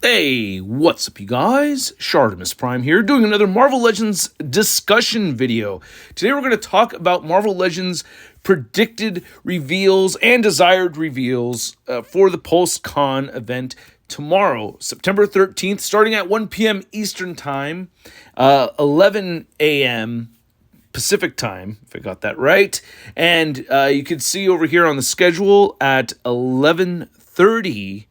Hey, what's up you guys? ShartimusPrime here, doing another Marvel Legends discussion video. Today we're going to talk about Marvel Legends predicted reveals and desired reveals for the PulseCon event tomorrow, September 13th, starting at 1 p.m. Eastern Time, 11 a.m. Pacific Time, if I got that right. And you can see over here on the schedule at 11:30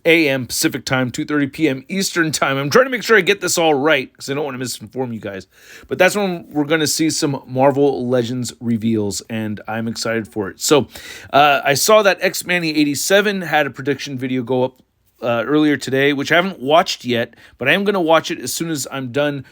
a.m. Pacific Time, 2:30 p.m. Eastern Time. I'm trying to make sure I get this all right because I don't want to misinform you guys. But that's when we're going to see some Marvel Legends reveals, and I'm excited for it. So I saw that X-Men 87 had a prediction video go up earlier today, which I haven't watched yet, but I am going to watch it as soon as I'm done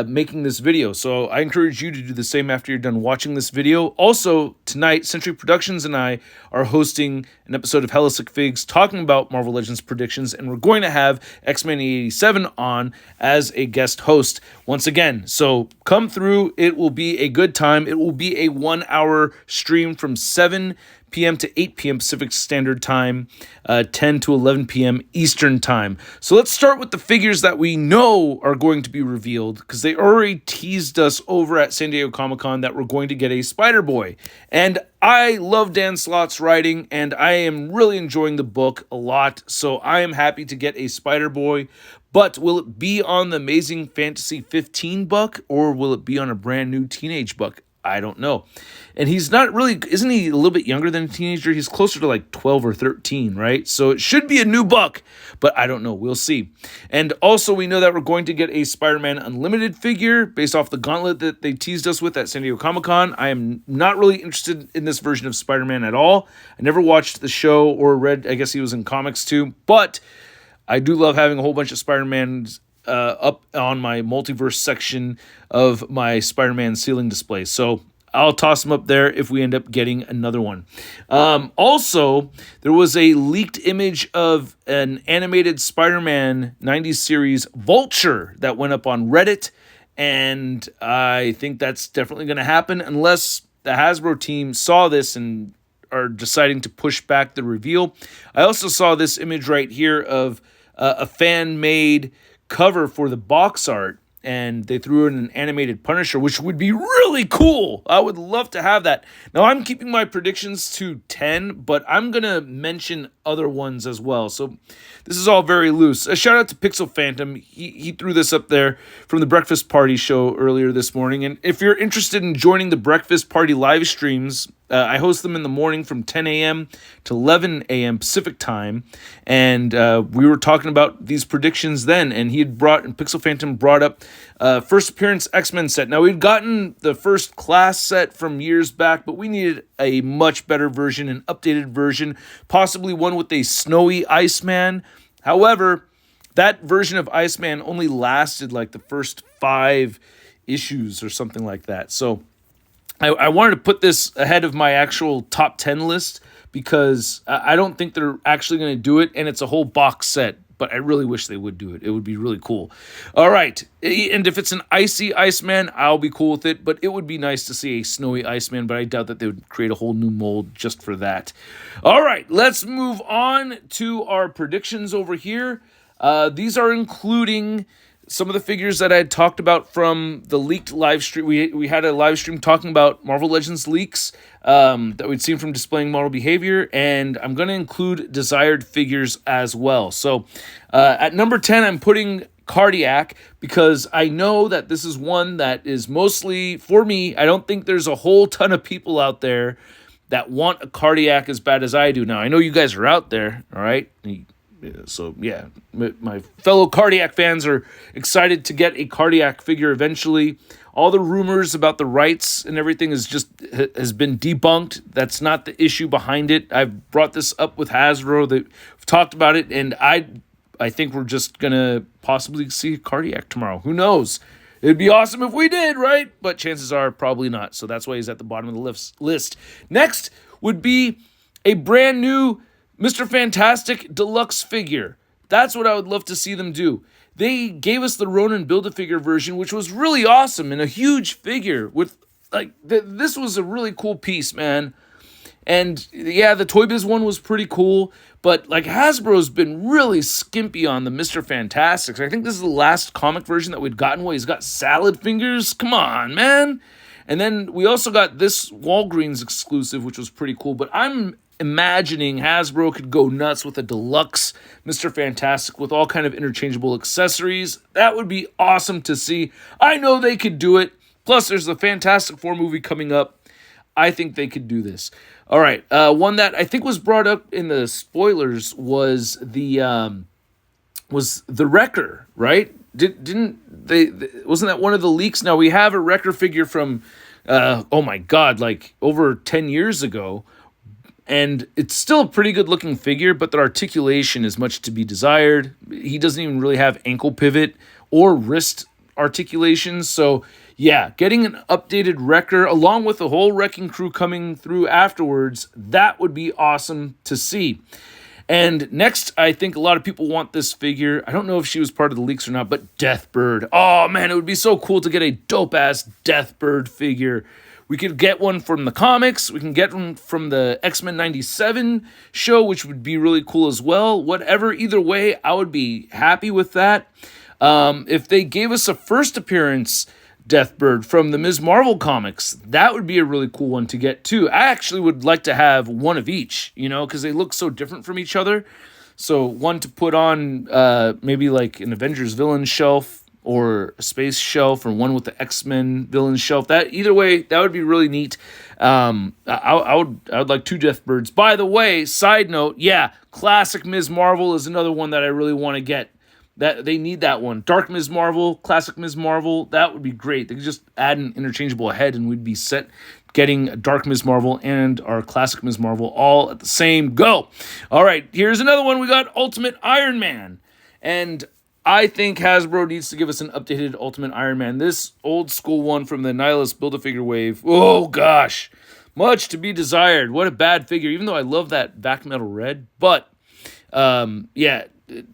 making this video. So I encourage you to do the same after you're done watching this video. Also, tonight, Century Productions and I are hosting an episode of Hella Sick Figs talking about Marvel Legends predictions, and we're going to have X-Men 87 on as a guest host once again. So come through. It will be a good time. It will be a 1-hour stream from 7 p.m. to 8 p.m. Pacific Standard Time, 10 to 11 p.m. Eastern Time. So let's start with the figures that we know are going to be revealed, because they already teased us over at San Diego Comic-Con that we're going to get a Spider-Boy. And I love Dan Slott's writing, and I am really enjoying the book a lot, so I am happy to get a Spider-Boy. But will it be on the Amazing Fantasy 15 buck, or will it be on a brand new teenage buck? I don't know. And he's not really, isn't he a little bit younger than a teenager? He's closer to like 12 or 13, right? So it should be a new buck, but I don't know. We'll see. And also we know that we're going to get a Spider-Man Unlimited figure based off the gauntlet that they teased us with at San Diego Comic-Con. I am not really interested in this version of Spider-Man at all. I never watched the show or read, I guess he was in comics too, but I do love having a whole bunch of Spider-Mans up on my multiverse section of my Spider-Man ceiling display. So I'll toss them up there if we end up getting another one. Also, there was a leaked image of an animated Spider-Man 90s series Vulture that went up on Reddit, and I think that's definitely going to happen unless the Hasbro team saw this and are deciding to push back the reveal. I also saw this image right here of a fan-made cover for the box art, and they threw in an animated Punisher, which would be really cool. I would love to have that. Now, I'm keeping my predictions to 10, but I'm going to mention other ones as well. So this is all very loose. A shout out to Pixel Phantom. He threw this up there from the Breakfast Party show earlier this morning. And if you're interested in joining the Breakfast Party live streams, I host them in the morning from 10 a.m. to 11 a.m. Pacific Time, and we were talking about these predictions then, and Pixel Phantom brought up first appearance X-Men set. Now, we'd gotten the first class set from years back, but we needed a much better version, an updated version, possibly one with a snowy Iceman. However, that version of Iceman only lasted like the first 5 issues or something like that. So I wanted to put this ahead of my actual top 10 list because I don't think they're actually going to do it, and it's a whole box set, but I really wish they would do it. It would be really cool. All right, and if it's an icy Iceman, I'll be cool with it, but it would be nice to see a snowy Iceman, but I doubt that they would create a whole new mold just for that. All right, let's move on to our predictions over here. These are including some of the figures that I had talked about from the leaked live stream. We had a live stream talking about Marvel Legends leaks that we'd seen from Displaying Model Behavior, and I'm going to include desired figures as well. So at number 10, I'm putting Cardiac because I know that this is one that is mostly for me. I don't think there's a whole ton of people out there that want a Cardiac as bad as I do. Now, I know you guys are out there, all right? So, yeah, my fellow Cardiac fans are excited to get a Cardiac figure eventually. All the rumors about the rights and everything has been debunked. That's not the issue behind it. I've brought this up with Hasbro. They've talked about it, and I think we're just going to possibly see Cardiac tomorrow. Who knows? It'd be awesome if we did, right? But chances are probably not. So that's why he's at the bottom of the list. Next would be a brand new Mr. Fantastic deluxe figure. That's what I would love to see them do. They gave us the Ronin Build-A-Figure version, which was really awesome and a huge figure with, like, this was a really cool piece, man. And yeah, the Toy Biz one was pretty cool, but like Hasbro's been really skimpy on the Mr. Fantastics. I think this is the last comic version that we'd gotten where he's got salad fingers. Come on, man. And then we also got this Walgreens exclusive, which was pretty cool, but I'm imagining Hasbro could go nuts with a deluxe Mr. Fantastic with all kind of interchangeable accessories. That would be awesome to see. I know they could do it. Plus, there's the Fantastic Four movie coming up. I think they could do this. All right, one that I think was brought up in the spoilers was the Wrecker, right? Didn't they? Wasn't that one of the leaks? Now we have a Wrecker figure from, oh my God, like over 10 years ago. And it's still a pretty good looking figure, but the articulation is much to be desired. He doesn't even really have ankle pivot or wrist articulation. So yeah, getting an updated Wrecker along with the whole Wrecking Crew coming through afterwards, that would be awesome to see. And next, I think a lot of people want this figure. I don't know if she was part of the leaks or not, but Deathbird. Oh man, it would be so cool to get a dope-ass Deathbird figure. We could get one from the comics. We can get one from the X-Men 97 show, which would be really cool as well. Whatever, either way, I would be happy with that. If they gave us a first appearance Deathbird from the Ms. Marvel comics, that would be a really cool one to get too. I actually would like to have one of each, because they look so different from each other. So one to put on maybe like an Avengers villain shelf, or a space shelf, or one with the X-Men villain shelf. That either way, that would be really neat. I would like 2 Deathbirds. By the way, side note, yeah, classic Ms. Marvel is another one that I really want to get. That they need that one. Dark Ms. Marvel, classic Ms. Marvel, that would be great. They could just add an interchangeable head and we'd be set getting Dark Ms. Marvel and our classic Ms. Marvel all at the same go. All right, here's another one. We got Ultimate Iron Man. And I think Hasbro needs to give us an updated Ultimate Iron Man. This old school one from the Nihilus Build-A-Figure wave. Oh, gosh. Much to be desired. What a bad figure, even though I love that back metal red. But, yeah,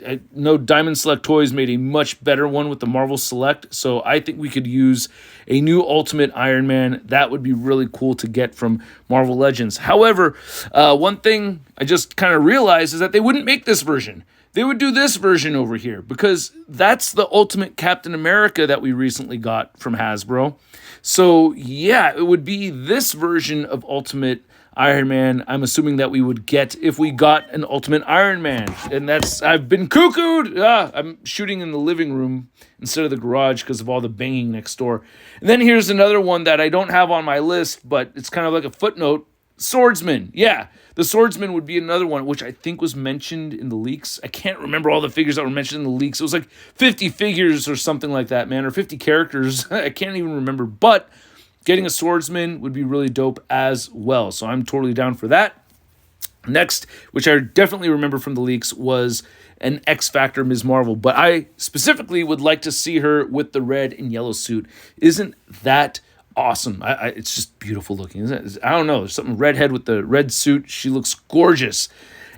I know Diamond Select Toys made a much better one with the Marvel Select. So I think we could use a new Ultimate Iron Man. That would be really cool to get from Marvel Legends. However, one thing I just kind of realized is that they wouldn't make this version. They would do this version over here because that's the Ultimate Captain America that we recently got from Hasbro. So yeah, it would be this version of Ultimate Iron Man I'm assuming that we would get if we got an Ultimate Iron Man. And I've been cuckooed. I'm shooting in the living room instead of the garage because of all the banging next door. And then here's another one that I don't have on my list, but it's kind of like a footnote. Swordsman. Yeah, the Swordsman would be another one, which I think was mentioned in the leaks. I can't remember all the figures that were mentioned in the leaks. It was like 50 figures or something like that, man, or 50 characters. I can't even remember, but getting a Swordsman would be really dope as well. So I'm totally down for that. Next, which I definitely remember from the leaks, was an X Factor Ms. Marvel, but I specifically would like to see her with the red and yellow suit. Isn't that awesome? It's just beautiful looking, isn't it? I don't know. There's something redhead with the red suit. She looks gorgeous.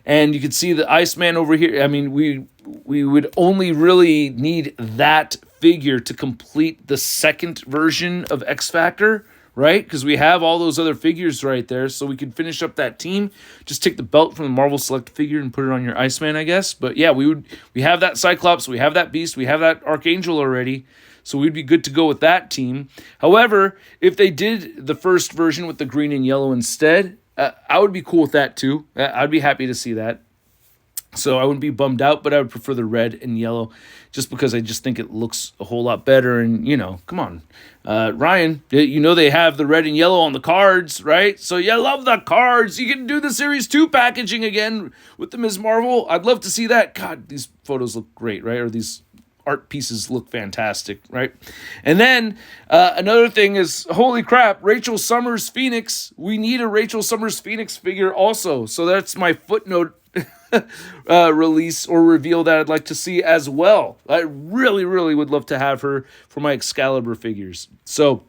And you can see the Iceman over here. I mean, we would only really need that figure to complete the second version of X Factor, right? Because we have all those other figures right there. So we could finish up that team. Just take the belt from the Marvel Select figure and put it on your Iceman, I guess. But yeah, we have that Cyclops. We have that Beast. We have that Archangel already. So we'd be good to go with that team. However, if they did the first version with the green and yellow instead, I would be cool with that too. I'd be happy to see that. So I wouldn't be bummed out, but I would prefer the red and yellow just because I just think it looks a whole lot better. And, come on. Ryan, they have the red and yellow on the cards, right? So you love the cards. You can do the Series 2 packaging again with the Ms. Marvel. I'd love to see that. God, these photos look great, right? Or these art pieces look fantastic, right? And then another thing is, holy crap, Rachel Summers Phoenix. We need a Rachel Summers Phoenix figure also. So that's my footnote release or reveal that I'd like to see as well. I really, really would love to have her for my Excalibur figures. So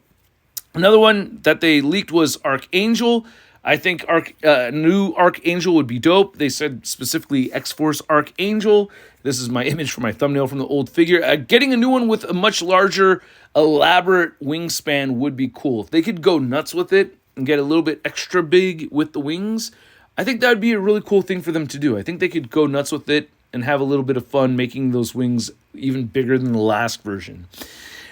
another one that they leaked was Archangel. I think new Archangel would be dope. They said specifically X-Force Archangel. This is my image for my thumbnail from the old figure. Getting a new one with a much larger, elaborate wingspan would be cool. If they could go nuts with it, and get a little bit extra big with the wings, I think that would be a really cool thing for them to do. I think they could go nuts with it and have a little bit of fun making those wings even bigger than the last version.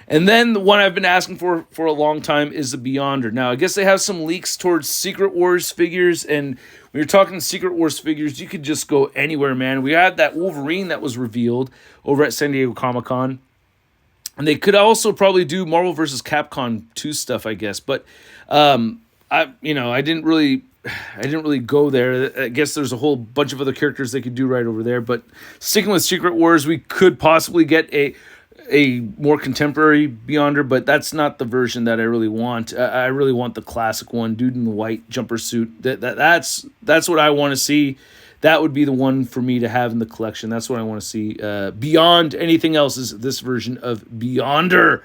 And then the one I've been asking for a long time is the Beyonder. Now, I guess they have some leaks towards Secret Wars figures, and when you're talking Secret Wars figures, you could just go anywhere, man. We had that Wolverine that was revealed over at San Diego Comic-Con. And they could also probably do Marvel vs. Capcom 2 stuff, I guess. But I didn't really go there. I guess there's a whole bunch of other characters they could do right over there. But sticking with Secret Wars, we could possibly get a more contemporary Beyonder, but that's not the version that I really want. I really want the classic one, dude in the white jumper suit. That's what I want to see. That would be the one for me to have in the collection. That's what I want to see. Beyond anything else is this version of Beyonder.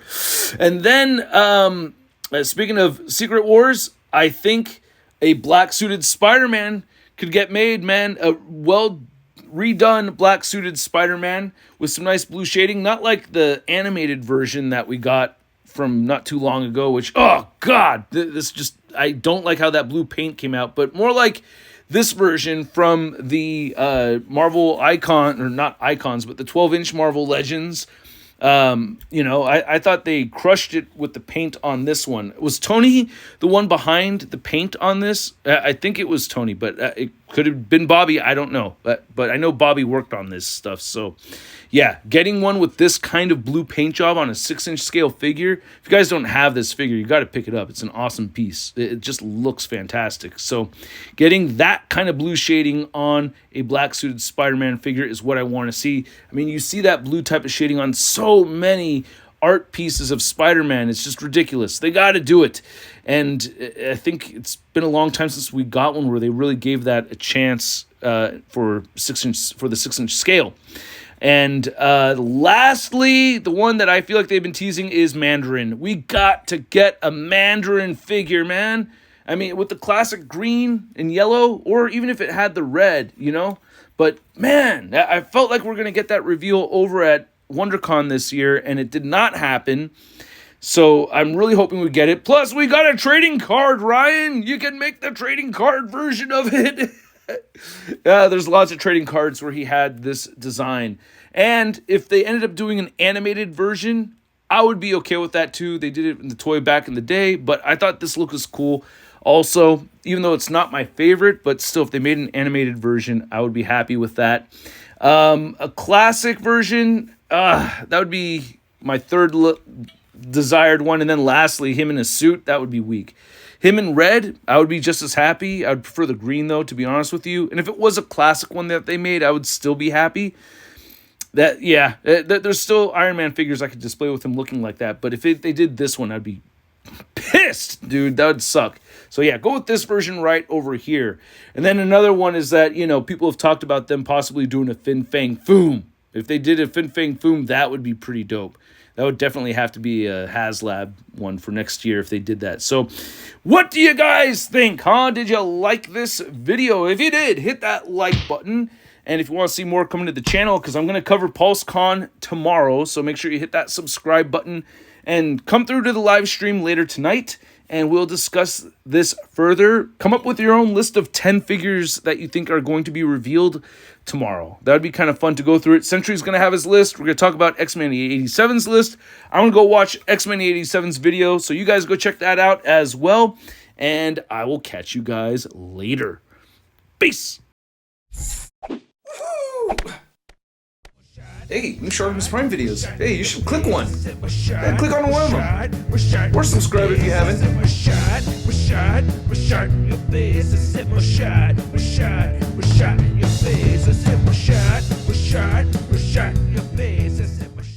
And then, speaking of Secret Wars, I think a black-suited Spider-Man could get made, man. A redone black-suited Spider-Man with some nice blue shading. Not like the animated version that we got from not too long ago, which, oh, God, I don't like how that blue paint came out, but more like this version from the Marvel Icon, or not Icons, but the 12-inch Marvel Legends. I thought they crushed it with the paint on this one. Was Tony the one behind the paint on this? I think it was Tony, but it could have been Bobby. I don't know. But I know Bobby worked on this stuff. So, yeah, getting one with this kind of blue paint job on a 6-inch scale figure. If you guys don't have this figure, you got to pick it up. It's an awesome piece. It just looks fantastic. So, getting that kind of blue shading on a black-suited Spider-Man figure is what I want to see. I mean, you see that blue type of shading on so many art pieces of Spider-Man. It's just ridiculous. They got to do it. And I think it's been a long time since we got one where they really gave that a chance for the 6-inch scale. And lastly, the one that I feel like they've been teasing is Mandarin. We got to get a Mandarin figure, man. I mean, with the classic green and yellow, or even if it had the red, But, man, I felt like we're going to get that reveal over at WonderCon this year, and it did not happen. So I'm really hoping we get it. Plus, we got a trading card, Ryan. You can make the trading card version of it. There's lots of trading cards where he had this design. And if they ended up doing an animated version, I would be okay with that too. They did it in the toy back in the day, but I thought this look was cool. Also, even though it's not my favorite, but still, if they made an animated version, I would be happy with that. A classic version, that would be my third desired one. And then lastly, him in a suit, that would be weak. Him in red, I would be just as happy. I would prefer the green, though, to be honest with you. And if it was a classic one that they made, I would still be happy. There's still Iron Man figures I could display with him looking like that. But if they did this one, I'd be pissed, dude. That would suck. So, yeah, go with this version right over here. And then another one is that, people have talked about them possibly doing a Fin Fang Foom. If they did a Fin Fang Foom, that would be pretty dope. That would definitely have to be a HasLab one for next year if they did that. So, what do you guys think, huh? Did you like this video? If you did, hit that like button. And if you want to see more coming to the channel, because I'm going to cover PulseCon tomorrow, so make sure you hit that subscribe button and come through to the live stream later tonight, and we'll discuss this further. Come up with your own list of 10 figures that you think are going to be revealed tomorrow. That would be kind of fun to go through it. Sentry's going to have his list. We're going to talk about X-Men 87's list. I'm going to go watch X-Men 87's video, so you guys go check that out as well, and I will catch you guys later. Peace! Hey, new ShartimusPrime videos. Hey, you should click one. Yeah, click on one of them. Or subscribe if you haven't.